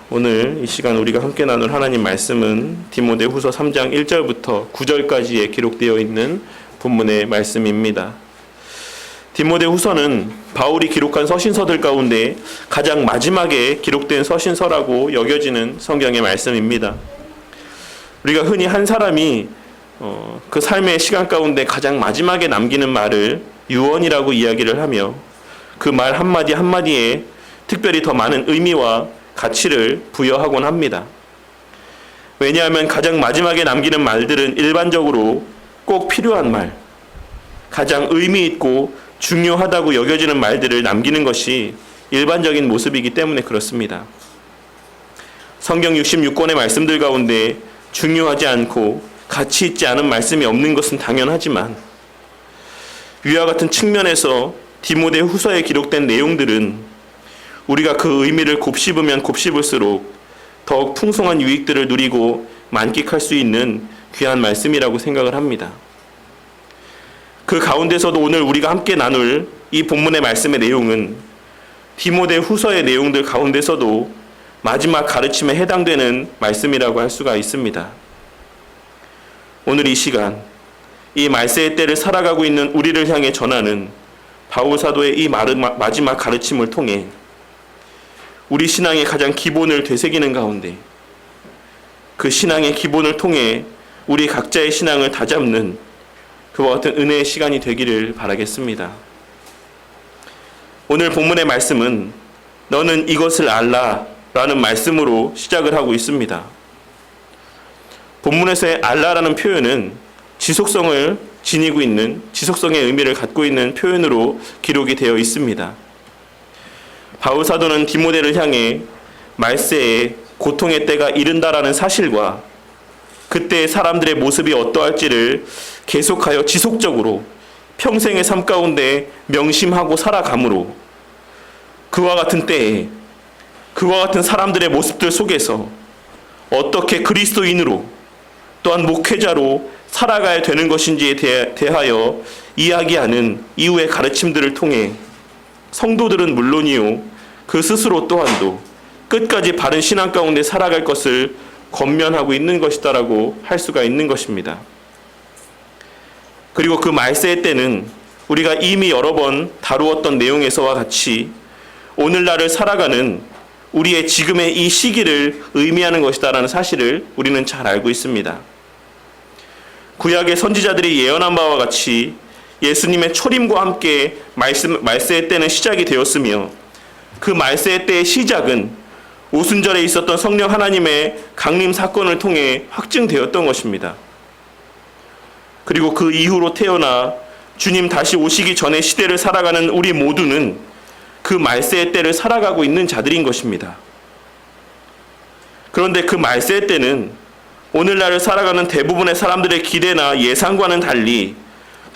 오늘 이 시간 우리가 함께 나눌 하나님 말씀은 디모데후서 3장 1절부터 9절까지에 기록되어 있는 본문의 말씀입니다. 디모데후서는 바울이 기록한 서신서들 가운데 가장 마지막에 기록된 서신서라고 여겨지는 성경의 말씀입니다. 우리가 흔히 한 사람이 그 삶의 시간 가운데 가장 마지막에 남기는 말을 유언이라고 이야기를 하며 그 말 한마디 한마디에 특별히 더 많은 의미와 가치를 부여하곤 합니다. 왜냐하면 가장 마지막에 남기는 말들은 일반적으로 꼭 필요한 말, 가장 의미 있고 중요하다고 여겨지는 말들을 남기는 것이 일반적인 모습이기 때문에 그렇습니다. 성경 66권의 말씀들 가운데 중요하지 않고 가치 있지 않은 말씀이 없는 것은 당연하지만 위와 같은 측면에서 디모데후서에 기록된 내용들은 우리가 그 의미를 곱씹으면 곱씹을수록 더욱 풍성한 유익들을 누리고 만끽할 수 있는 귀한 말씀이라고 생각을 합니다. 그 가운데서도 오늘 우리가 함께 나눌 이 본문의 말씀의 내용은 디모데후서의 내용들 가운데서도 마지막 가르침에 해당되는 말씀이라고 할 수가 있습니다. 오늘 이 시간 이 말세의 때를 살아가고 있는 우리를 향해 전하는 바울 사도의 이 마지막 가르침을 통해 우리 신앙의 가장 기본을 되새기는 가운데 그 신앙의 기본을 통해 우리 각자의 신앙을 다잡는 그와 같은 은혜의 시간이 되기를 바라겠습니다. 오늘 본문의 말씀은 너는 이것을 알라 라는 말씀으로 시작을 하고 있습니다. 본문에서의 알라라는 표현은 지속성을 지니고 있는 지속성의 의미를 갖고 있는 표현으로 기록이 되어 있습니다. 바울 사도는 디모데를 향해 말세에 고통의 때가 이른다라는 사실과 그때 사람들의 모습이 어떠할지를 계속하여 지속적으로 평생의 삶 가운데 명심하고 살아가므로 그와 같은 때에 그와 같은 사람들의 모습들 속에서 어떻게 그리스도인으로 또한 목회자로 살아가야 되는 것인지에 대하여 이야기하는 이후의 가르침들을 통해 성도들은 물론이요 그 스스로 또한도 끝까지 바른 신앙 가운데 살아갈 것을 권면하고 있는 것이다라고 할 수가 있는 것입니다. 그리고 그 말세의 때는 우리가 이미 여러 번 다루었던 내용에서와 같이 오늘날을 살아가는 우리의 지금의 이 시기를 의미하는 것이다라는 사실을 우리는 잘 알고 있습니다. 구약의 선지자들이 예언한 바와 같이 예수님의 초림과 함께 말세의 때는 시작이 되었으며 그 말세의 때의 시작은 오순절에 있었던 성령 하나님의 강림 사건을 통해 확증되었던 것입니다. 그리고 그 이후로 태어나 주님 다시 오시기 전의 시대를 살아가는 우리 모두는 그 말세의 때를 살아가고 있는 자들인 것입니다. 그런데 그 말세의 때는 오늘날을 살아가는 대부분의 사람들의 기대나 예상과는 달리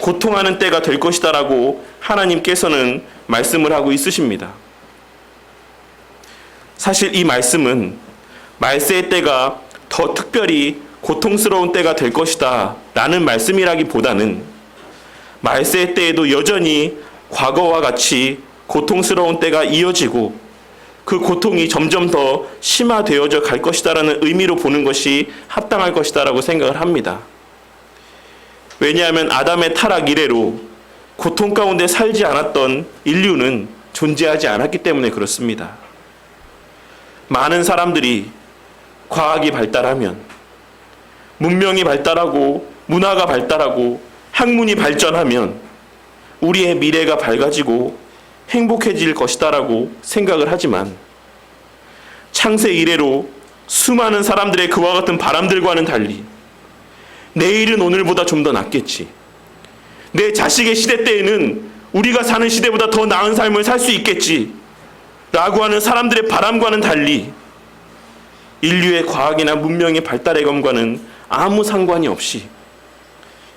고통하는 때가 될 것이다라고 하나님께서는 말씀을 하고 있으십니다. 사실 이 말씀은 말세의 때가 더 특별히 고통스러운 때가 될 것이다 라는 말씀이라기보다는 말세의 때에도 여전히 과거와 같이 고통스러운 때가 이어지고 그 고통이 점점 더 심화되어져 갈 것이다라는 의미로 보는 것이 합당할 것이다라고 생각을 합니다. 왜냐하면 아담의 타락 이래로 고통 가운데 살지 않았던 인류는 존재하지 않았기 때문에 그렇습니다. 많은 사람들이 과학이 발달하면 문명이 발달하고 문화가 발달하고 학문이 발전하면 우리의 미래가 밝아지고 행복해질 것이다라고 생각을 하지만 창세 이래로 수많은 사람들의 그와 같은 바람들과는 달리 내일은 오늘보다 좀 더 낫겠지. 내 자식의 시대 때에는 우리가 사는 시대보다 더 나은 삶을 살 수 있겠지. 라고 하는 사람들의 바람과는 달리 인류의 과학이나 문명의 발달의 검과는 아무 상관이 없이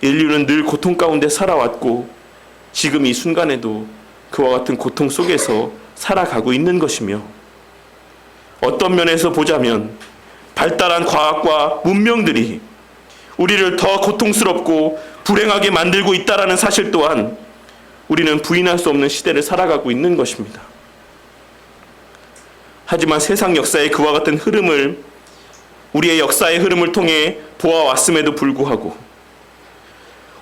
인류는 늘 고통 가운데 살아왔고 지금 이 순간에도 그와 같은 고통 속에서 살아가고 있는 것이며 어떤 면에서 보자면 발달한 과학과 문명들이 우리를 더 고통스럽고 불행하게 만들고 있다라는 사실 또한 우리는 부인할 수 없는 시대를 살아가고 있는 것입니다. 하지만 세상 역사의 그와 같은 흐름을 우리의 역사의 흐름을 통해 보아왔음에도 불구하고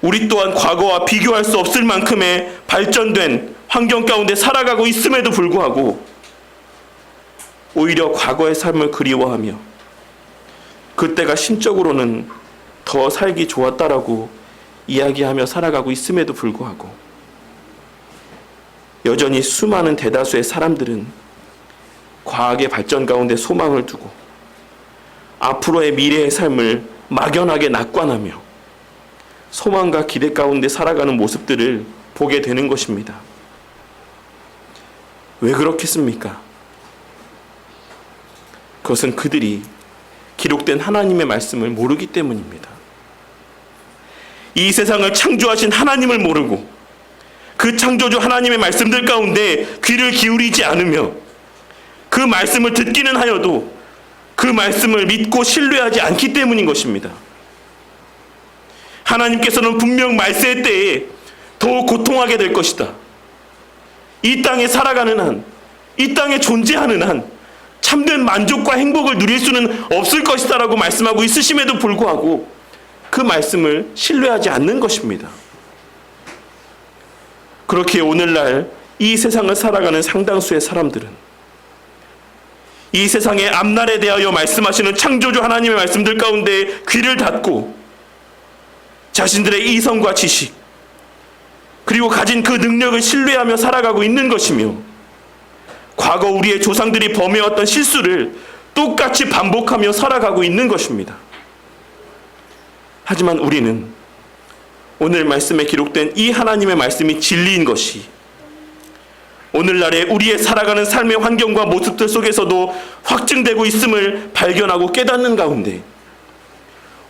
우리 또한 과거와 비교할 수 없을 만큼의 발전된 환경 가운데 살아가고 있음에도 불구하고 오히려 과거의 삶을 그리워하며 그때가 심적으로는 더 살기 좋았다라고 이야기하며 살아가고 있음에도 불구하고 여전히 수많은 대다수의 사람들은 과학의 발전 가운데 소망을 두고 앞으로의 미래의 삶을 막연하게 낙관하며 소망과 기대 가운데 살아가는 모습들을 보게 되는 것입니다. 왜 그렇겠습니까? 그것은 그들이 기록된 하나님의 말씀을 모르기 때문입니다. 이 세상을 창조하신 하나님을 모르고 그 창조주 하나님의 말씀들 가운데 귀를 기울이지 않으며 그 말씀을 듣기는 하여도 그 말씀을 믿고 신뢰하지 않기 때문인 것입니다. 하나님께서는 분명 말세의 때에 더욱 고통하게 될 것이다. 이 땅에 살아가는 한, 이 땅에 존재하는 한 참된 만족과 행복을 누릴 수는 없을 것이다 라고 말씀하고 있으심에도 불구하고 그 말씀을 신뢰하지 않는 것입니다. 그렇게 오늘날 이 세상을 살아가는 상당수의 사람들은 이 세상의 앞날에 대하여 말씀하시는 창조주 하나님의 말씀들 가운데 귀를 닫고 자신들의 이성과 지식 그리고 가진 그 능력을 신뢰하며 살아가고 있는 것이며 과거 우리의 조상들이 범해왔던 실수를 똑같이 반복하며 살아가고 있는 것입니다. 하지만 우리는 오늘 말씀에 기록된 이 하나님의 말씀이 진리인 것이 오늘날의 우리의 살아가는 삶의 환경과 모습들 속에서도 확증되고 있음을 발견하고 깨닫는 가운데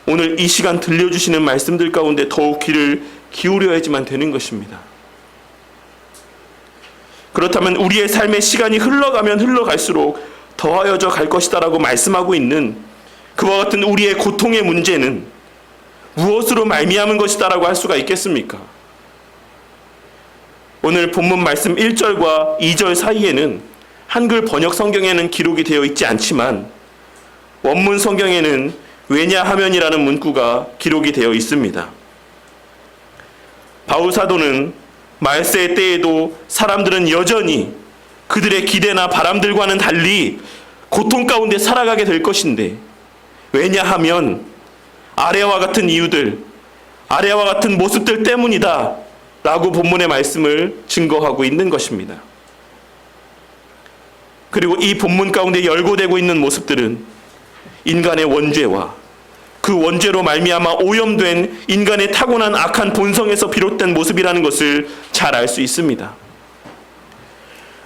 오늘 이 시간 들려주시는 말씀들 가운데 더욱 귀를 기울여야지만 되는 것입니다. 그렇다면 우리의 삶의 시간이 흘러가면 흘러갈수록 더하여져 갈 것이다 라고 말씀하고 있는 그와 같은 우리의 고통의 문제는 무엇으로 말미암은 것이다 라고 할 수가 있겠습니까? 오늘 본문 말씀 1절과 2절 사이에는 한글 번역 성경에는 기록이 되어 있지 않지만 원문 성경에는 왜냐하면이라는 문구가 기록이 되어 있습니다. 바울 사도는 말세의 때에도 사람들은 여전히 그들의 기대나 바람들과는 달리 고통 가운데 살아가게 될 것인데 왜냐하면 아래와 같은 이유들, 아래와 같은 모습들 때문이다 라고 본문의 말씀을 증거하고 있는 것입니다. 그리고 이 본문 가운데 열거되고 있는 모습들은 인간의 원죄와 그 원죄로 말미암아 오염된 인간의 타고난 악한 본성에서 비롯된 모습이라는 것을 잘 알 수 있습니다.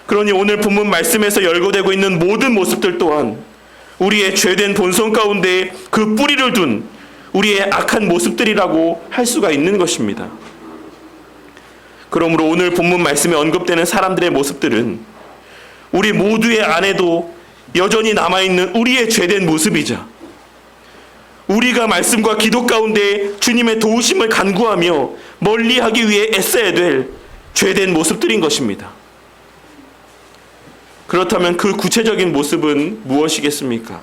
그러니 오늘 본문 말씀에서 열거되고 있는 모든 모습들 또한 우리의 죄된 본성 가운데 그 뿌리를 둔 우리의 악한 모습들이라고 할 수가 있는 것입니다. 그러므로 오늘 본문 말씀에 언급되는 사람들의 모습들은 우리 모두의 안에도 여전히 남아있는 우리의 죄된 모습이자 우리가 말씀과 기도 가운데 주님의 도우심을 간구하며 멀리하기 위해 애써야 될 죄된 모습들인 것입니다. 그렇다면 그 구체적인 모습은 무엇이겠습니까?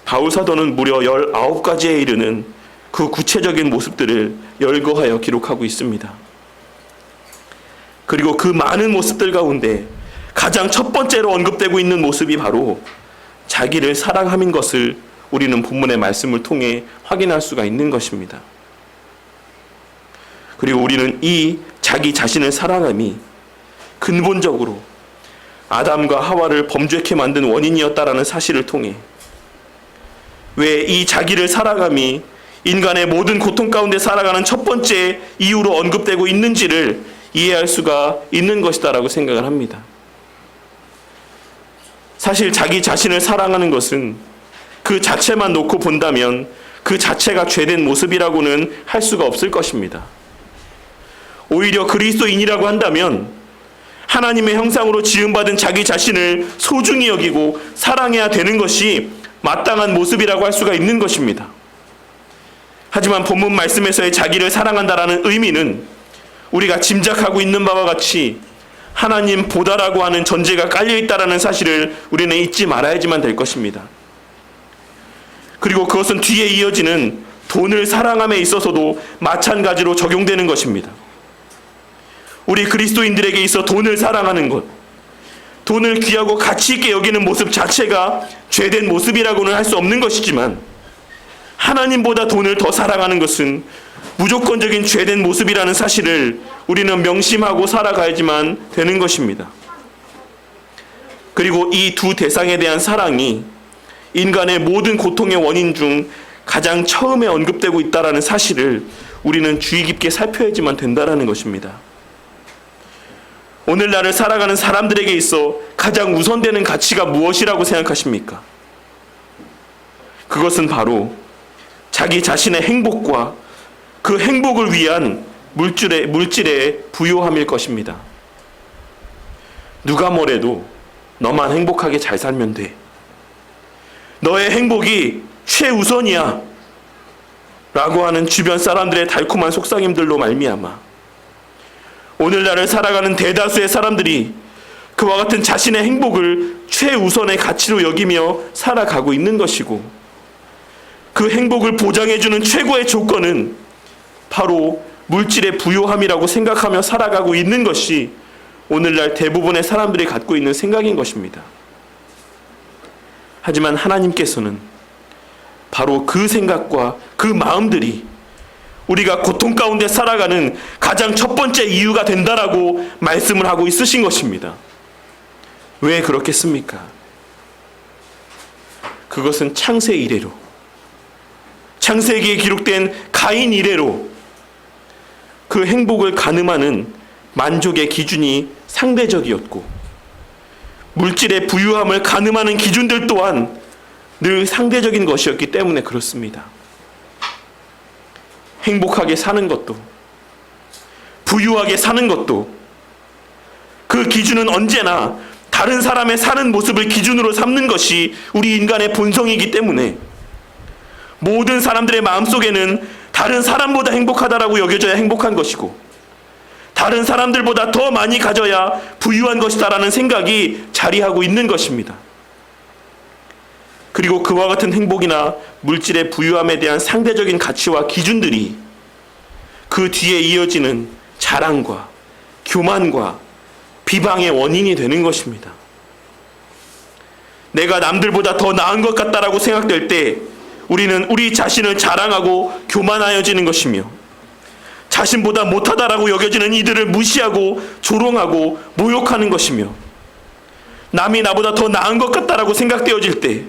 바울 사도는 무려 19가지에 이르는 그 구체적인 모습들을 열거하여 기록하고 있습니다. 그리고 그 많은 모습들 가운데 가장 첫 번째로 언급되고 있는 모습이 바로 자기를 사랑함인 것을 우리는 본문의 말씀을 통해 확인할 수가 있는 것입니다. 그리고 우리는 이 자기 자신을 사랑함이 근본적으로 아담과 하와를 범죄케 만든 원인이었다라는 사실을 통해 왜 이 자기를 사랑함이 인간의 모든 고통 가운데 살아가는 첫 번째 이유로 언급되고 있는지를 이해할 수가 있는 것이다라고 생각을 합니다. 사실 자기 자신을 사랑하는 것은 그 자체만 놓고 본다면 그 자체가 죄된 모습이라고는 할 수가 없을 것입니다. 오히려 그리스도인이라고 한다면 하나님의 형상으로 지음받은 자기 자신을 소중히 여기고 사랑해야 되는 것이 마땅한 모습이라고 할 수가 있는 것입니다. 하지만 본문 말씀에서의 자기를 사랑한다라는 의미는 우리가 짐작하고 있는 바와 같이 하나님 보다라고 하는 전제가 깔려있다라는 사실을 우리는 잊지 말아야지만 될 것입니다. 그리고 그것은 뒤에 이어지는 돈을 사랑함에 있어서도 마찬가지로 적용되는 것입니다. 우리 그리스도인들에게 있어 돈을 사랑하는 것, 돈을 귀하고 가치 있게 여기는 모습 자체가 죄된 모습이라고는 할 수 없는 것이지만, 하나님보다 돈을 더 사랑하는 것은 무조건적인 죄된 모습이라는 사실을 우리는 명심하고 살아가야지만 되는 것입니다. 그리고 이 두 대상에 대한 사랑이 인간의 모든 고통의 원인 중 가장 처음에 언급되고 있다는 사실을 우리는 주의 깊게 살펴야지만 된다는 것입니다. 오늘날을 살아가는 사람들에게 있어 가장 우선되는 가치가 무엇이라고 생각하십니까? 그것은 바로 자기 자신의 행복과 그 행복을 위한 물질의 부요함일 것입니다. 누가 뭐래도 너만 행복하게 잘 살면 돼. 너의 행복이 최우선이야. 라고 하는 주변 사람들의 달콤한 속삭임들로 말미암아 오늘날을 살아가는 대다수의 사람들이 그와 같은 자신의 행복을 최우선의 가치로 여기며 살아가고 있는 것이고, 그 행복을 보장해주는 최고의 조건은 바로 물질의 부요함이라고 생각하며 살아가고 있는 것이 오늘날 대부분의 사람들이 갖고 있는 생각인 것입니다. 하지만 하나님께서는 바로 그 생각과 그 마음들이 우리가 고통 가운데 살아가는 가장 첫 번째 이유가 된다라고 말씀을 하고 있으신 것입니다. 왜 그렇겠습니까? 그것은 창세 이래로, 창세기에 기록된 가인 이래로 그 행복을 가늠하는 만족의 기준이 상대적이었고, 물질의 부유함을 가늠하는 기준들 또한 늘 상대적인 것이었기 때문에 그렇습니다. 행복하게 사는 것도, 부유하게 사는 것도 그 기준은 언제나 다른 사람의 사는 모습을 기준으로 삼는 것이 우리 인간의 본성이기 때문에 모든 사람들의 마음속에는 다른 사람보다 행복하다라고 여겨져야 행복한 것이고, 다른 사람들보다 더 많이 가져야 부유한 것이다라는 생각이 자리하고 있는 것입니다. 그리고 그와 같은 행복이나 물질의 부유함에 대한 상대적인 가치와 기준들이 그 뒤에 이어지는 자랑과 교만과 비방의 원인이 되는 것입니다. 내가 남들보다 더 나은 것 같다라고 생각될 때 우리는 우리 자신을 자랑하고 교만하여지는 것이며, 자신보다 못하다라고 여겨지는 이들을 무시하고 조롱하고 모욕하는 것이며, 남이 나보다 더 나은 것 같다라고 생각되어질 때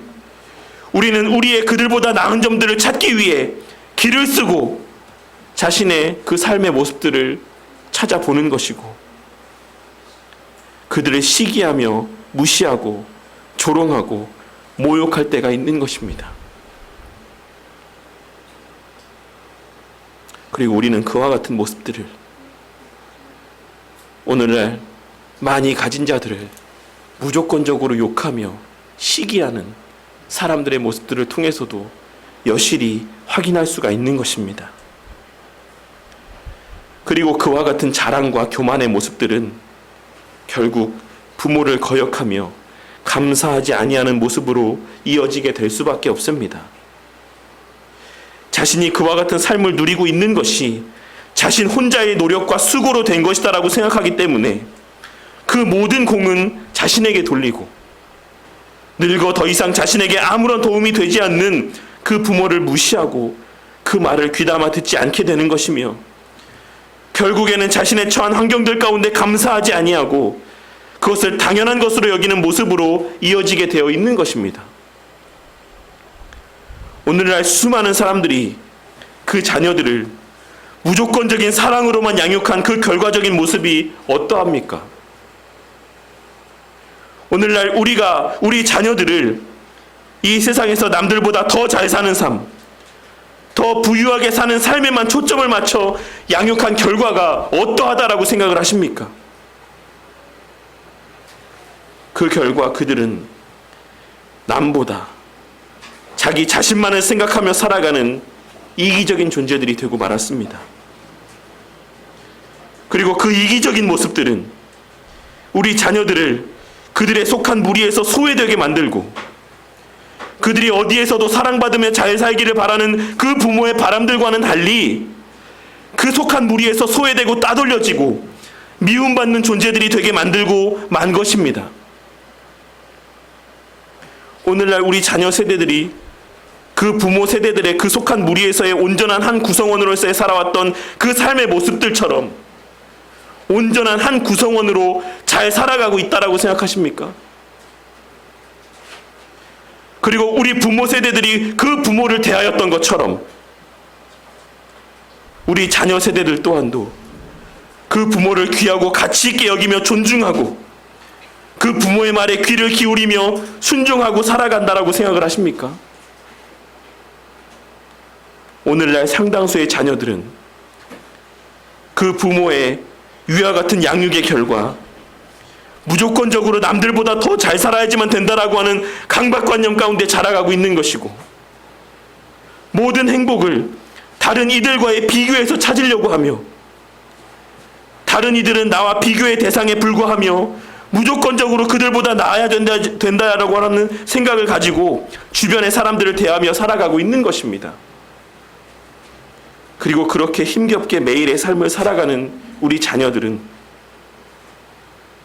우리는 우리의 그들보다 나은 점들을 찾기 위해 길을 쓰고 자신의 그 삶의 모습들을 찾아보는 것이고, 그들을 시기하며 무시하고 조롱하고 모욕할 때가 있는 것입니다. 그리고 우리는 그와 같은 모습들을, 오늘날 많이 가진 자들을 무조건적으로 욕하며 시기하는 사람들의 모습들을 통해서도 여실히 확인할 수가 있는 것입니다. 그리고 그와 같은 자랑과 교만의 모습들은 결국 부모를 거역하며 감사하지 아니하는 모습으로 이어지게 될 수밖에 없습니다. 자신이 그와 같은 삶을 누리고 있는 것이 자신 혼자의 노력과 수고로 된 것이다라고 생각하기 때문에 그 모든 공은 자신에게 돌리고, 늙어 더 이상 자신에게 아무런 도움이 되지 않는 그 부모를 무시하고 그 말을 귀담아 듣지 않게 되는 것이며, 결국에는 자신의 처한 환경들 가운데 감사하지 아니하고 그것을 당연한 것으로 여기는 모습으로 이어지게 되어 있는 것입니다. 오늘날 수많은 사람들이 그 자녀들을 무조건적인 사랑으로만 양육한 그 결과적인 모습이 어떠합니까? 오늘날 우리 자녀들을 이 세상에서 남들보다 더 잘 사는 삶, 더 부유하게 사는 삶에만 초점을 맞춰 양육한 결과가 어떠하다라고 생각을 하십니까? 그 결과 그들은 남보다 자기 자신만을 생각하며 살아가는 이기적인 존재들이 되고 말았습니다. 그리고 그 이기적인 모습들은 우리 자녀들을 그들의 속한 무리에서 소외되게 만들고 그들이 어디에서도 사랑받으며 잘 살기를 바라는 그 부모의 바람들과는 달리 그 속한 무리에서 소외되고 따돌려지고 미움받는 존재들이 되게 만들고 만 것입니다. 오늘날 우리 자녀 세대들이 그 부모 세대들의 그 속한 무리에서의 온전한 한 구성원으로서의 살아왔던 그 삶의 모습들처럼 온전한 한 구성원으로 잘 살아가고 있다라고 생각하십니까? 그리고 우리 부모 세대들이 그 부모를 대하였던 것처럼 우리 자녀 세대들 또한도 그 부모를 귀하고 가치 있게 여기며 존중하고 그 부모의 말에 귀를 기울이며 순종하고 살아간다라고 생각을 하십니까? 오늘날 상당수의 자녀들은 그 부모의 위와 같은 양육의 결과 무조건적으로 남들보다 더 잘 살아야지만 된다라고 하는 강박관념 가운데 자라가고 있는 것이고 모든 행복을 다른 이들과의 비교에서 찾으려고 하며 다른 이들은 나와 비교의 대상에 불과하며 무조건적으로 그들보다 나아야 된다라고 하는 생각을 가지고 주변의 사람들을 대하며 살아가고 있는 것입니다. 그리고 그렇게 힘겹게 매일의 삶을 살아가는 우리 자녀들은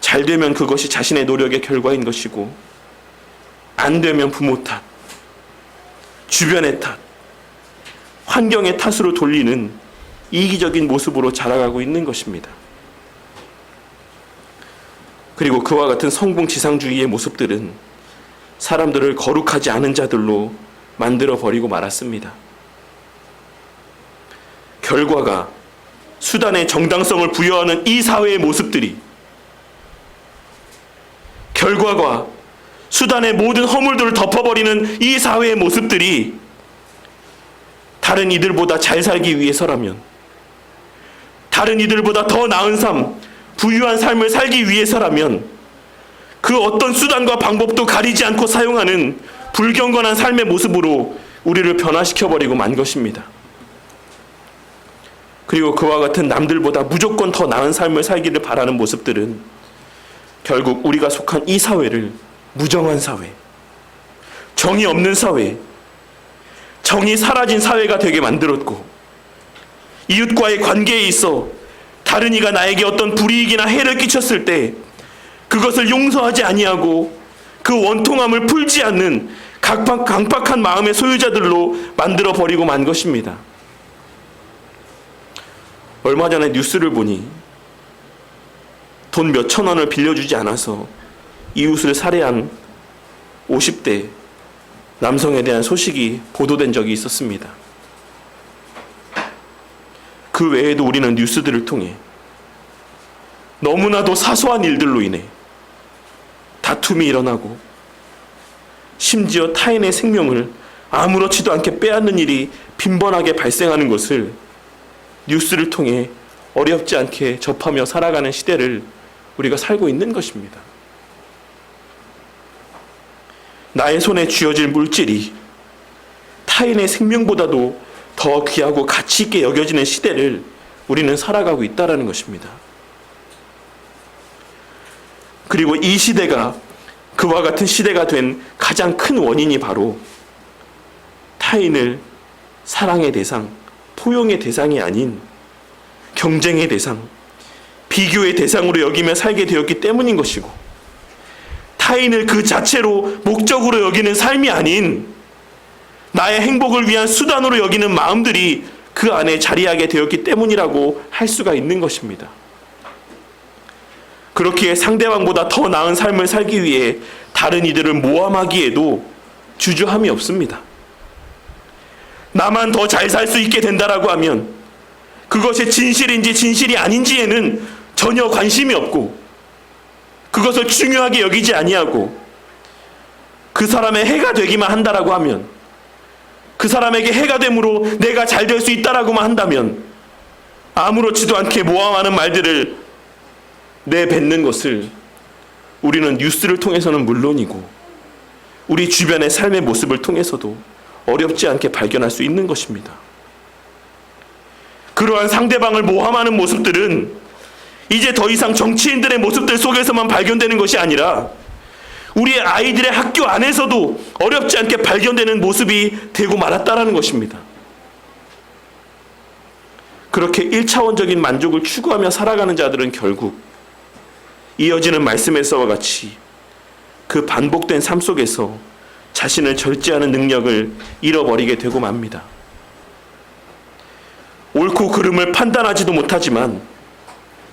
잘 되면 그것이 자신의 노력의 결과인 것이고 안 되면 부모 탓, 주변의 탓, 환경의 탓으로 돌리는 이기적인 모습으로 자라가고 있는 것입니다. 그리고 그와 같은 성공지상주의의 모습들은 사람들을 거룩하지 않은 자들로 만들어버리고 말았습니다. 결과가 수단의 정당성을 부여하는 이 사회의 모습들이 결과가 수단의 모든 허물들을 덮어버리는 이 사회의 모습들이 다른 이들보다 잘 살기 위해서라면 다른 이들보다 더 나은 삶, 부유한 삶을 살기 위해서라면 그 어떤 수단과 방법도 가리지 않고 사용하는 불경건한 삶의 모습으로 우리를 변화시켜버리고 만 것입니다. 그리고 그와 같은 남들보다 무조건 더 나은 삶을 살기를 바라는 모습들은 결국 우리가 속한 이 사회를 무정한 사회, 정이 없는 사회, 정이 사라진 사회가 되게 만들었고 이웃과의 관계에 있어 다른 이가 나에게 어떤 불이익이나 해를 끼쳤을 때 그것을 용서하지 아니하고 그 원통함을 풀지 않는 강팍한 마음의 소유자들로 만들어버리고 만 것입니다. 얼마 전에 뉴스를 보니 돈 몇천 원을 빌려주지 않아서 이웃을 살해한 50대 남성에 대한 소식이 보도된 적이 있었습니다. 그 외에도 우리는 뉴스들을 통해 너무나도 사소한 일들로 인해 다툼이 일어나고 심지어 타인의 생명을 아무렇지도 않게 빼앗는 일이 빈번하게 발생하는 것을 뉴스를 통해 어렵지 않게 접하며 살아가는 시대를 우리가 살고 있는 것입니다. 나의 손에 쥐어질 물질이 타인의 생명보다도 더 귀하고 가치 있게 여겨지는 시대를 우리는 살아가고 있다는 것입니다. 그리고 이 시대가 그와 같은 시대가 된 가장 큰 원인이 바로 타인을 사랑의 대상, 포용의 대상이 아닌 경쟁의 대상, 비교의 대상으로 여기며 살게 되었기 때문인 것이고 타인을 그 자체로 목적으로 여기는 삶이 아닌 나의 행복을 위한 수단으로 여기는 마음들이 그 안에 자리하게 되었기 때문이라고 할 수가 있는 것입니다. 그렇기에 상대방보다 더 나은 삶을 살기 위해 다른 이들을 모함하기에도 주저함이 없습니다. 나만 더 잘 살 수 있게 된다라고 하면 그것이 진실인지 진실이 아닌지에는 전혀 관심이 없고 그것을 중요하게 여기지 아니하고 그 사람의 해가 되기만 한다라고 하면 그 사람에게 해가 됨으로 내가 잘 될 수 있다라고만 한다면 아무렇지도 않게 모함하는 말들을 내뱉는 것을 우리는 뉴스를 통해서는 물론이고 우리 주변의 삶의 모습을 통해서도 어렵지 않게 발견할 수 있는 것입니다. 그러한 상대방을 모함하는 모습들은 이제 더 이상 정치인들의 모습들 속에서만 발견되는 것이 아니라 우리의 아이들의 학교 안에서도 어렵지 않게 발견되는 모습이 되고 말았다라는 것입니다. 그렇게 1차원적인 만족을 추구하며 살아가는 자들은 결국 이어지는 말씀에서와 같이 그 반복된 삶 속에서 자신을 절제하는 능력을 잃어버리게 되고 맙니다. 옳고 그름을 판단하지도 못하지만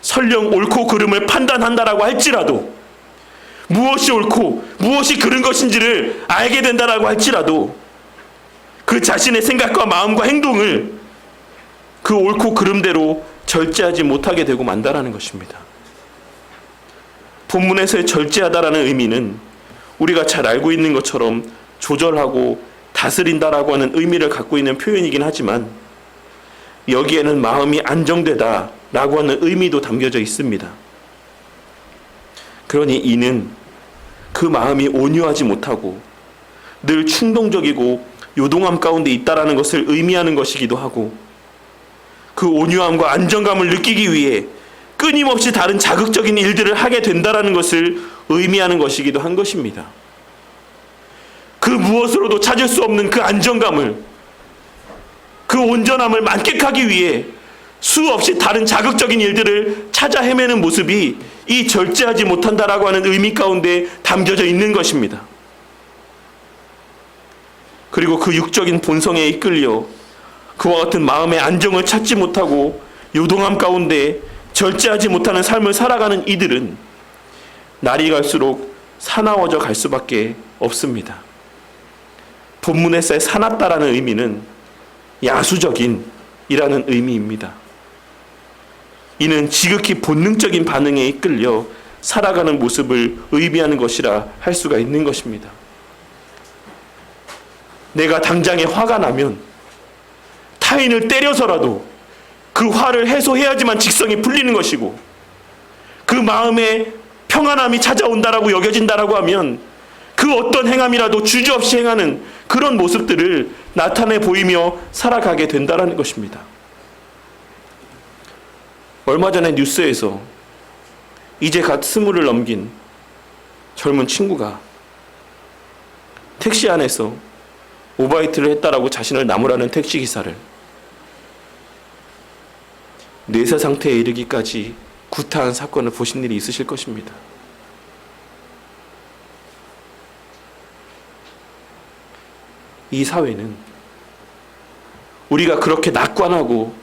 설령 옳고 그름을 판단한다라고 할지라도 무엇이 옳고 무엇이 그른 것인지를 알게 된다라고 할지라도 그 자신의 생각과 마음과 행동을 그 옳고 그름대로 절제하지 못하게 되고 만다라는 것입니다. 본문에서의 절제하다라는 의미는 우리가 잘 알고 있는 것처럼 조절하고 다스린다라고 하는 의미를 갖고 있는 표현이긴 하지만 여기에는 마음이 안정되다라고 하는 의미도 담겨져 있습니다. 그러니 이는 그 마음이 온유하지 못하고 늘 충동적이고 요동함 가운데 있다라는 것을 의미하는 것이기도 하고 그 온유함과 안정감을 느끼기 위해 끊임없이 다른 자극적인 일들을 하게 된다라는 것을 의미하는 것이기도 한 것입니다. 그 무엇으로도 찾을 수 없는 그 안정감을, 그 온전함을 만끽하기 위해 수없이 다른 자극적인 일들을 찾아 헤매는 모습이 이 절제하지 못한다라고 하는 의미 가운데 담겨져 있는 것입니다. 그리고 그 육적인 본성에 이끌려 그와 같은 마음의 안정을 찾지 못하고 요동함 가운데 절제하지 못하는 삶을 살아가는 이들은 날이 갈수록 사나워져 갈 수밖에 없습니다. 본문에서의 사납다라는 의미는 야수적인 이라는 의미입니다. 이는 지극히 본능적인 반응에 이끌려 살아가는 모습을 의미하는 것이라 할 수가 있는 것입니다. 내가 당장에 화가 나면 타인을 때려서라도 그 화를 해소해야지만 직성이 풀리는 것이고 그 마음에 평안함이 찾아온다라고 여겨진다라고 하면 그 어떤 행함이라도 주저없이 행하는 그런 모습들을 나타내 보이며 살아가게 된다라는 것입니다. 얼마 전에 뉴스에서 이제 갓 20을 넘긴 젊은 친구가 택시 안에서 오바이트를 했다라고 자신을 나무라는 택시기사를 뇌사 상태에 이르기까지 구타한 사건을 보신 일이 있으실 것입니다. 이 사회는 우리가 그렇게 낙관하고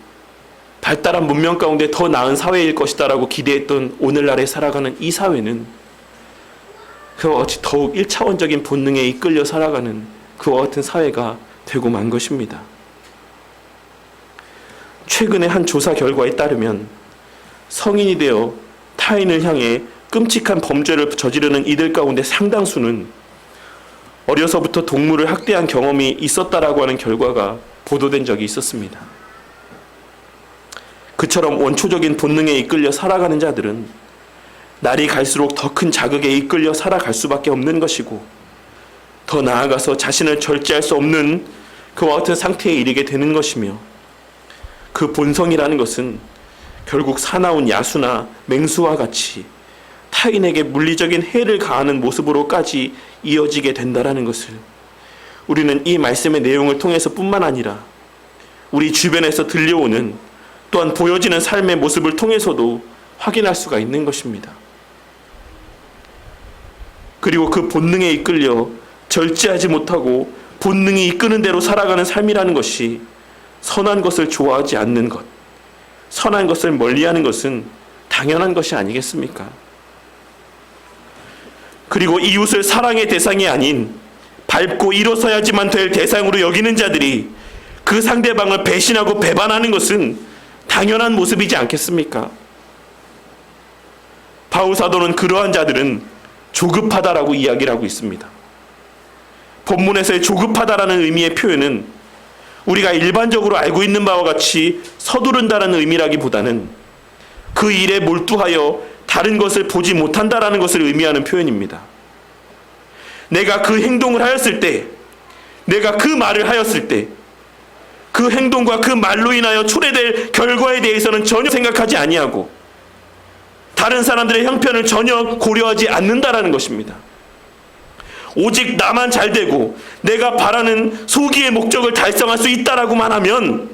발달한 문명 가운데 더 나은 사회일 것이다라고 기대했던 오늘날에 살아가는 이 사회는 그와 같이 더욱 1차원적인 본능에 이끌려 살아가는 그와 같은 사회가 되고 만 것입니다. 최근의 한 조사 결과에 따르면 성인이 되어 타인을 향해 끔찍한 범죄를 저지르는 이들 가운데 상당수는 어려서부터 동물을 학대한 경험이 있었다라고 하는 결과가 보도된 적이 있었습니다. 그처럼 원초적인 본능에 이끌려 살아가는 자들은 날이 갈수록 더 큰 자극에 이끌려 살아갈 수밖에 없는 것이고 더 나아가서 자신을 절제할 수 없는 그와 같은 상태에 이르게 되는 것이며 그 본성이라는 것은 결국 사나운 야수나 맹수와 같이 타인에게 물리적인 해를 가하는 모습으로까지 이어지게 된다라는 것을 우리는 이 말씀의 내용을 통해서 뿐만 아니라 우리 주변에서 들려오는 또한 보여지는 삶의 모습을 통해서도 확인할 수가 있는 것입니다. 그리고 그 본능에 이끌려 절제하지 못하고 본능이 이끄는 대로 살아가는 삶이라는 것이 선한 것을 좋아하지 않는 것, 선한 것을 멀리하는 것은 당연한 것이 아니겠습니까? 그리고 이웃을 사랑의 대상이 아닌 밟고 일어서야지만 될 대상으로 여기는 자들이 그 상대방을 배신하고 배반하는 것은 당연한 모습이지 않겠습니까? 바울 사도는 그러한 자들은 조급하다라고 이야기를 하고 있습니다. 본문에서의 조급하다라는 의미의 표현은 우리가 일반적으로 알고 있는 바와 같이 서두른다라는 의미라기보다는 그 일에 몰두하여 다른 것을 보지 못한다라는 것을 의미하는 표현입니다. 내가 그 행동을 하였을 때, 내가 그 말을 하였을 때, 그 행동과 그 말로 인하여 초래될 결과에 대해서는 전혀 생각하지 아니하고 다른 사람들의 형편을 전혀 고려하지 않는다라는 것입니다. 오직 나만 잘 되고 내가 바라는 소기의 목적을 달성할 수 있다라고만 하면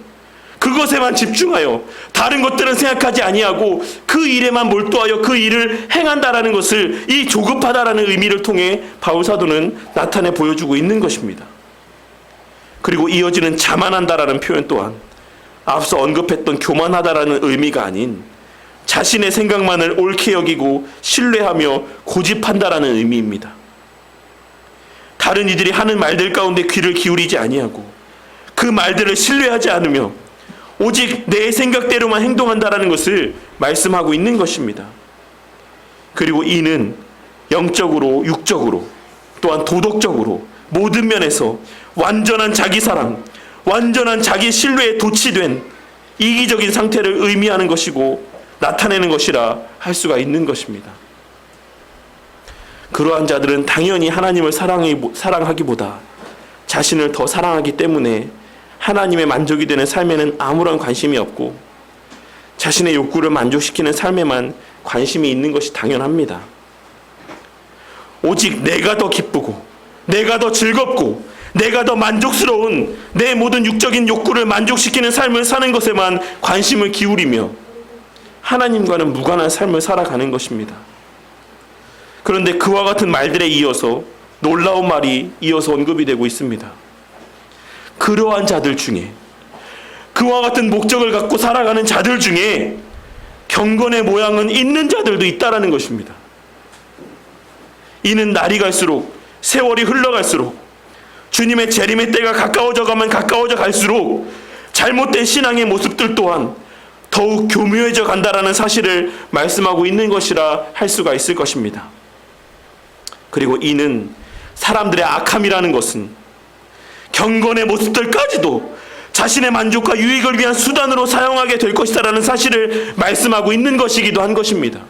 그것에만 집중하여 다른 것들은 생각하지 아니하고 그 일에만 몰두하여 그 일을 행한다라는 것을, 이 조급하다라는 의미를 통해 바울 사도는 나타내 보여주고 있는 것입니다. 그리고 이어지는 자만한다라는 표현 또한 앞서 언급했던 교만하다라는 의미가 아닌 자신의 생각만을 옳게 여기고 신뢰하며 고집한다라는 의미입니다. 다른 이들이 하는 말들 가운데 귀를 기울이지 아니하고 그 말들을 신뢰하지 않으며 오직 내 생각대로만 행동한다라는 것을 말씀하고 있는 것입니다. 그리고 이는 영적으로, 육적으로, 또한 도덕적으로 모든 면에서 완전한 자기 사랑, 완전한 자기 신뢰에 도취된 이기적인 상태를 의미하는 것이고 나타내는 것이라 할 수가 있는 것입니다. 그러한 자들은 당연히 하나님을 사랑하기보다 자신을 더 사랑하기 때문에 하나님의 만족이 되는 삶에는 아무런 관심이 없고 자신의 욕구를 만족시키는 삶에만 관심이 있는 것이 당연합니다. 오직 내가 더 기쁘고 내가 더 즐겁고 내가 더 만족스러운 내 모든 육적인 욕구를 만족시키는 삶을 사는 것에만 관심을 기울이며 하나님과는 무관한 삶을 살아가는 것입니다. 그런데 그와 같은 말들에 이어서 놀라운 말이 이어서 언급이 되고 있습니다. 그러한 자들 중에, 그와 같은 목적을 갖고 살아가는 자들 중에 경건의 모양은 있는 자들도 있다라는 것입니다. 이는 날이 갈수록, 세월이 흘러갈수록, 주님의 재림의 때가 가까워져 가면 가까워져 갈수록 잘못된 신앙의 모습들 또한 더욱 교묘해져 간다라는 사실을 말씀하고 있는 것이라 할 수가 있을 것입니다. 그리고 이는 사람들의 악함이라는 것은 경건의 모습들까지도 자신의 만족과 유익을 위한 수단으로 사용하게 될 것이다라는 사실을 말씀하고 있는 것이기도 한 것입니다.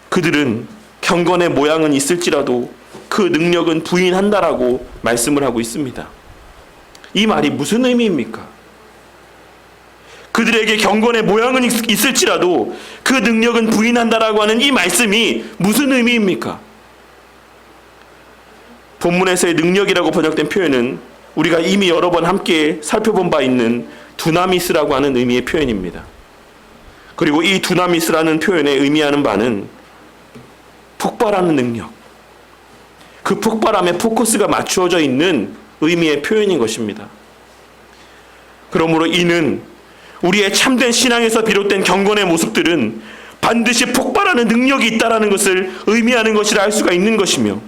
그들은 경건의 모양은 있을지라도 그 능력은 부인한다라고 말씀을 하고 있습니다. 이 말이 무슨 의미입니까? 그들에게 경건의 모양은 있을지라도 그 능력은 부인한다라고 하는 이 말씀이 무슨 의미입니까? 본문에서의 능력이라고 번역된 표현은 우리가 이미 여러 번 함께 살펴본 바 있는 두나미스라고 하는 의미의 표현입니다. 그리고 이 두나미스라는 표현에 의미하는 바는 폭발하는 능력, 그 폭발함에 포커스가 맞추어져 있는 의미의 표현인 것입니다. 그러므로 이는 우리의 참된 신앙에서 비롯된 경건의 모습들은 반드시 폭발하는 능력이 있다라는 것을 의미하는 것이라 할 수가 있는 것이며,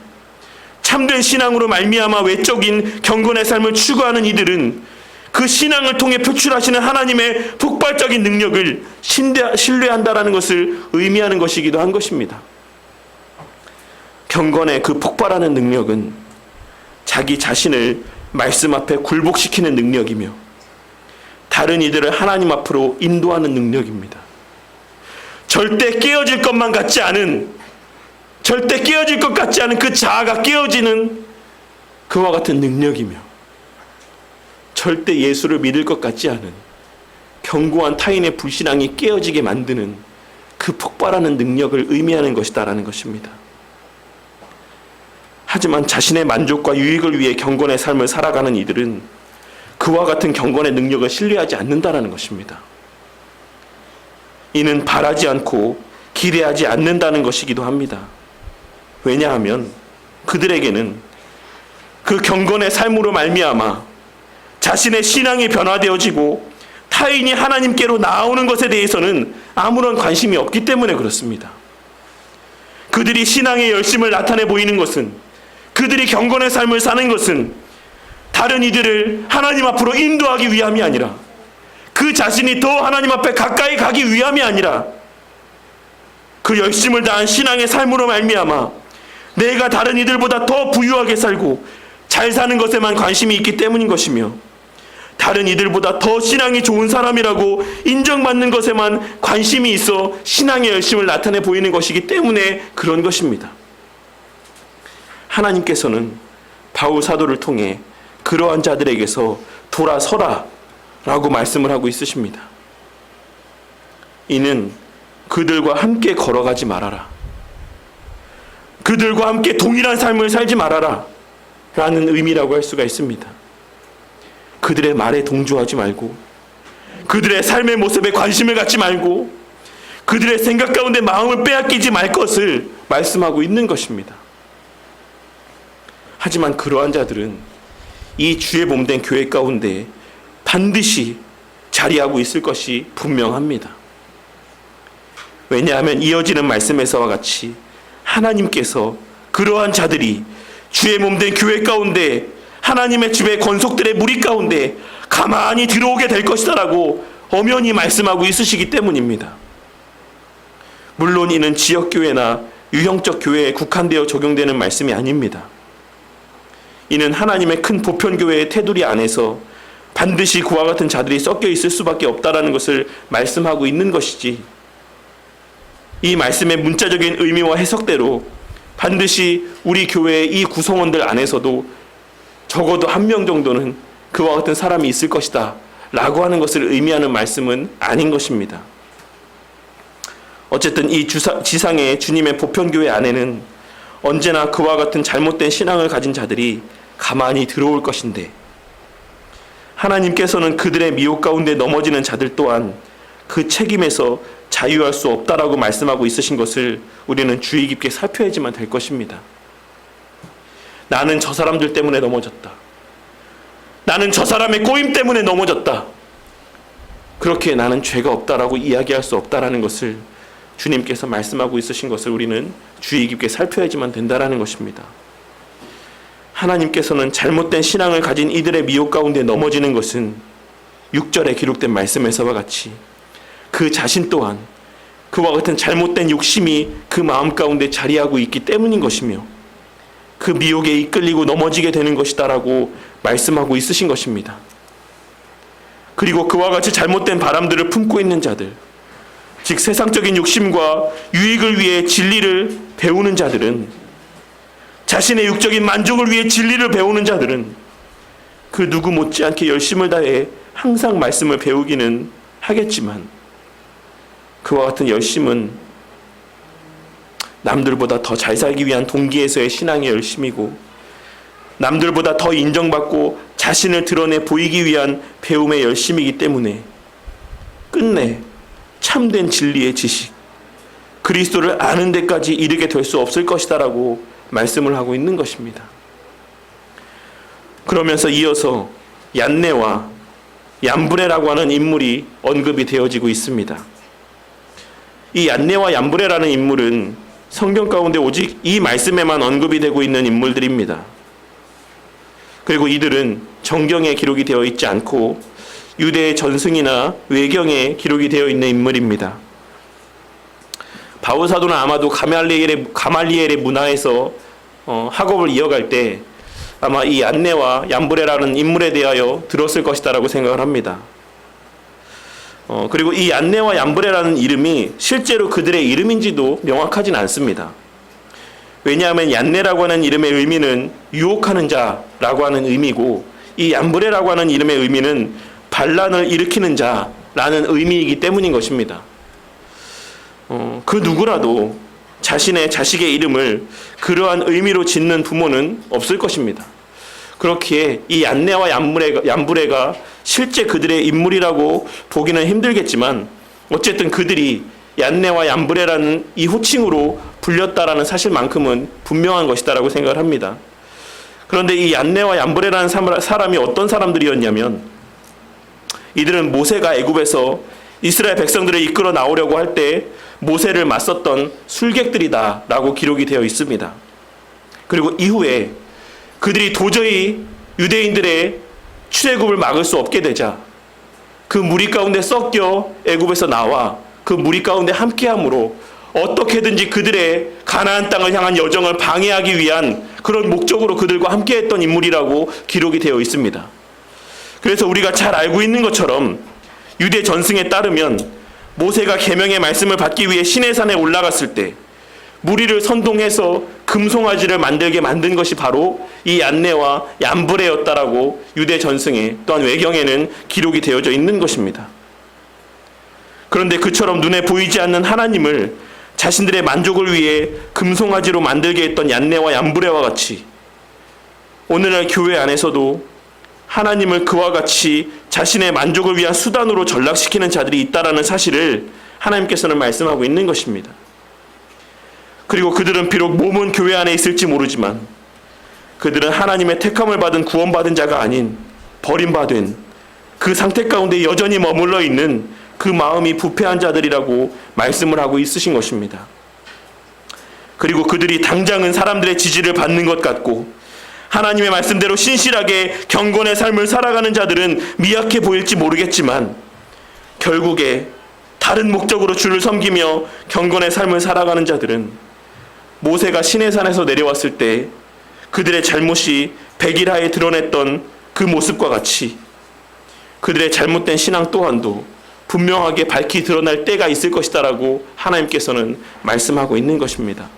참된 신앙으로 말미암아 외적인 경건의 삶을 추구하는 이들은 그 신앙을 통해 표출하시는 하나님의 폭발적인 능력을 신뢰한다라는 것을 의미하는 것이기도 한 것입니다. 경건의 그 폭발하는 능력은 자기 자신을 말씀 앞에 굴복시키는 능력이며 다른 이들을 하나님 앞으로 인도하는 능력입니다. 절대 깨어질 것 같지 않은 그 자아가 깨어지는 그와 같은 능력이며 절대 예수를 믿을 것 같지 않은 견고한 타인의 불신앙이 깨어지게 만드는 그 폭발하는 능력을 의미하는 것이다라는 것입니다. 하지만 자신의 만족과 유익을 위해 경건의 삶을 살아가는 이들은 그와 같은 경건의 능력을 신뢰하지 않는다라는 것입니다. 이는 바라지 않고 기대하지 않는다는 것이기도 합니다. 왜냐하면 그들에게는 그 경건의 삶으로 말미암아 자신의 신앙이 변화되어지고 타인이 하나님께로 나아오는 것에 대해서는 아무런 관심이 없기 때문에 그렇습니다. 그들이 신앙의 열심을 나타내 보이는 것은, 그들이 경건의 삶을 사는 것은 다른 이들을 하나님 앞으로 인도하기 위함이 아니라, 그 자신이 더 하나님 앞에 가까이 가기 위함이 아니라, 그 열심을 다한 신앙의 삶으로 말미암아 내가 다른 이들보다 더 부유하게 살고 잘 사는 것에만 관심이 있기 때문인 것이며, 다른 이들보다 더 신앙이 좋은 사람이라고 인정받는 것에만 관심이 있어 신앙의 열심을 나타내 보이는 것이기 때문에 그런 것입니다. 하나님께서는 바울 사도를 통해 그러한 자들에게서 돌아서라 라고 말씀을 하고 있으십니다. 이는 그들과 함께 걸어가지 말아라. 그들과 함께 동일한 삶을 살지 말아라. 라는 의미라고 할 수가 있습니다. 그들의 말에 동조하지 말고, 그들의 삶의 모습에 관심을 갖지 말고, 그들의 생각 가운데 마음을 빼앗기지 말 것을 말씀하고 있는 것입니다. 하지만 그러한 자들은 이 주의 몸된 교회 가운데 반드시 자리하고 있을 것이 분명합니다. 왜냐하면 이어지는 말씀에서와 같이 하나님께서 그러한 자들이 주의 몸된 교회 가운데 하나님의 집의 권속들의 무리 가운데 가만히 들어오게 될 것이다라고 엄연히 말씀하고 있으시기 때문입니다. 물론 이는 지역교회나 유형적 교회에 국한되어 적용되는 말씀이 아닙니다. 이는 하나님의 큰 보편교회의 테두리 안에서 반드시 그와 같은 자들이 섞여 있을 수밖에 없다라는 것을 말씀하고 있는 것이지, 이 말씀의 문자적인 의미와 해석대로 반드시 우리 교회의 이 구성원들 안에서도 적어도 한 명 정도는 그와 같은 사람이 있을 것이다 라고 하는 것을 의미하는 말씀은 아닌 것입니다. 어쨌든 이 지상의 주님의 보편교회 안에는 언제나 그와 같은 잘못된 신앙을 가진 자들이 가만히 들어올 것인데, 하나님께서는 그들의 미혹 가운데 넘어지는 자들 또한 그 책임에서 자유할 수 없다라고 말씀하고 있으신 것을 우리는 주의 깊게 살펴야지만 될 것입니다. 나는 저 사람들 때문에 넘어졌다. 나는 저 사람의 꼬임 때문에 넘어졌다. 그렇게 나는 죄가 없다라고 이야기할 수 없다라는 것을 주님께서 말씀하고 있으신 것을 우리는 주의 깊게 살펴야지만 된다라는 것입니다. 하나님께서는 잘못된 신앙을 가진 이들의 미혹 가운데 넘어지는 것은 6절에 기록된 말씀에서와 같이 그 자신 또한 그와 같은 잘못된 욕심이 그 마음 가운데 자리하고 있기 때문인 것이며, 그 미혹에 이끌리고 넘어지게 되는 것이다라고 말씀하고 있으신 것입니다. 그리고 그와 같이 잘못된 바람들을 품고 있는 자들, 즉 세상적인 욕심과 유익을 위해 진리를 배우는 자들은, 자신의 육적인 만족을 위해 진리를 배우는 자들은 그 누구 못지않게 열심을 다해 항상 말씀을 배우기는 하겠지만, 그와 같은 열심은 남들보다 더 잘 살기 위한 동기에서의 신앙의 열심이고, 남들보다 더 인정받고 자신을 드러내 보이기 위한 배움의 열심이기 때문에 끝내 참된 진리의 지식, 그리스도를 아는 데까지 이르게 될 수 없을 것이다라고 말씀을 하고 있는 것입니다. 그러면서 이어서 얀네와 얀브레라고 하는 인물이 언급이 되어지고 있습니다. 이 얀네와 얀브레라는 인물은 성경 가운데 오직 이 말씀에만 언급이 되고 있는 인물들입니다. 그리고 이들은 정경에 기록이 되어 있지 않고 유대의 전승이나 외경에 기록이 되어 있는 인물입니다. 바울 사도는 아마도 가말리엘의 문화에서 학업을 이어갈 때 아마 이 얀네와 얀브레라는 인물에 대하여 들었을 것이다라고 생각을 합니다. 그리고 이 얀네와 얀브레라는 이름이 실제로 그들의 이름인지도 명확하진 않습니다. 왜냐하면 얀네라고 하는 이름의 의미는 유혹하는 자라고 하는 의미고, 이 얀브레라고 하는 이름의 의미는 반란을 일으키는 자라는 의미이기 때문인 것입니다. 그 누구라도 자신의 자식의 이름을 그러한 의미로 짓는 부모는 없을 것입니다. 그렇기에 이 얀네와 얀브레가 실제 그들의 인물이라고 보기는 힘들겠지만, 어쨌든 그들이 얀네와 얀브레라는 이 호칭으로 불렸다라는 사실만큼은 분명한 것이다라고 생각을 합니다. 그런데 이 얀네와 얀브레라는 사람이 어떤 사람들이었냐면, 이들은 모세가 애굽에서 이스라엘 백성들을 이끌어 나오려고 할 때 모세를 맞섰던 술객들이다라고 기록이 되어 있습니다. 그리고 이후에 그들이 도저히 유대인들의 출애굽을 막을 수 없게 되자 그 무리 가운데 섞여 애굽에서 나와 그 무리 가운데 함께함으로 어떻게든지 그들의 가나안 땅을 향한 여정을 방해하기 위한 그런 목적으로 그들과 함께했던 인물이라고 기록이 되어 있습니다. 그래서 우리가 잘 알고 있는 것처럼 유대 전승에 따르면 모세가 계명의 말씀을 받기 위해 시내산에 올라갔을 때 무리를 선동해서 금송아지를 만들게 만든 것이 바로 이 얀네와 얀브레였다라고 유대 전승에 또한 외경에는 기록이 되어져 있는 것입니다. 그런데 그처럼 눈에 보이지 않는 하나님을 자신들의 만족을 위해 금송아지로 만들게 했던 얀네와 얀브레와 같이 오늘날 교회 안에서도 하나님을 그와 같이 자신의 만족을 위한 수단으로 전락시키는 자들이 있다라는 사실을 하나님께서는 말씀하고 있는 것입니다. 그리고 그들은 비록 몸은 교회 안에 있을지 모르지만 그들은 하나님의 택함을 받은 구원받은 자가 아닌 버림받은 그 상태 가운데 여전히 머물러 있는 그 마음이 부패한 자들이라고 말씀을 하고 있으신 것입니다. 그리고 그들이 당장은 사람들의 지지를 받는 것 같고 하나님의 말씀대로 신실하게 경건의 삶을 살아가는 자들은 미약해 보일지 모르겠지만 결국에 다른 목적으로 주를 섬기며 경건의 삶을 살아가는 자들은 모세가 시내산에서 내려왔을 때 그들의 잘못이 백일하에 드러냈던 그 모습과 같이 그들의 잘못된 신앙 또한도 분명하게 밝히 드러날 때가 있을 것이다라고 하나님께서는 말씀하고 있는 것입니다.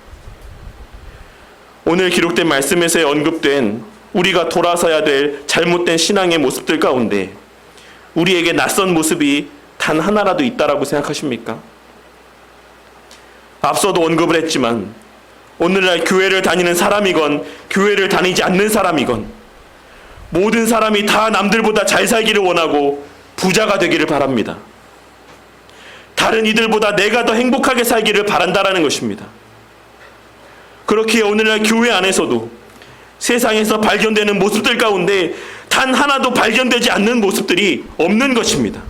오늘 기록된 말씀에서 언급된 우리가 돌아서야 될 잘못된 신앙의 모습들 가운데 우리에게 낯선 모습이 단 하나라도 있다라고 생각하십니까? 앞서도 언급을 했지만 오늘날 교회를 다니는 사람이건 교회를 다니지 않는 사람이건 모든 사람이 다 남들보다 잘 살기를 원하고 부자가 되기를 바랍니다. 다른 이들보다 내가 더 행복하게 살기를 바란다라는 것입니다. 그렇기에 오늘날 교회 안에서도 세상에서 발견되는 모습들 가운데 단 하나도 발견되지 않는 모습들이 없는 것입니다.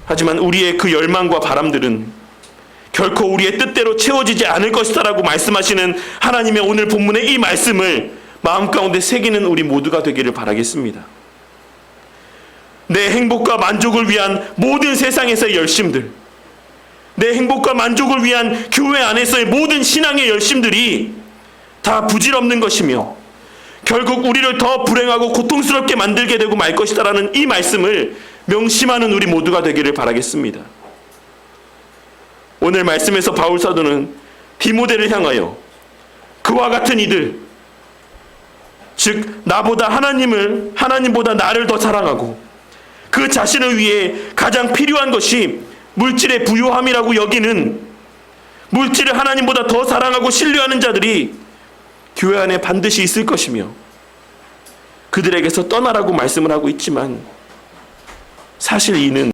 하지만 우리의 그 열망과 바람들은 결코 우리의 뜻대로 채워지지 않을 것이다라고 말씀하시는 하나님의 오늘 본문의 이 말씀을 마음 가운데 새기는 우리 모두가 되기를 바라겠습니다. 내 행복과 만족을 위한 모든 세상에서의 열심들, 내 행복과 만족을 위한 교회 안에서의 모든 신앙의 열심들이 다 부질없는 것이며 결국 우리를 더 불행하고 고통스럽게 만들게 되고 말 것이다라는 이 말씀을 명심하는 우리 모두가 되기를 바라겠습니다. 오늘 말씀에서 바울 사도는 디모데를 향하여 그와 같은 이들, 즉 나보다 하나님보다 나를 더 사랑하고 그 자신을 위해 가장 필요한 것이 물질의 부요함이라고 여기는, 물질을 하나님보다 더 사랑하고 신뢰하는 자들이 교회 안에 반드시 있을 것이며 그들에게서 떠나라고 말씀을 하고 있지만 사실 이는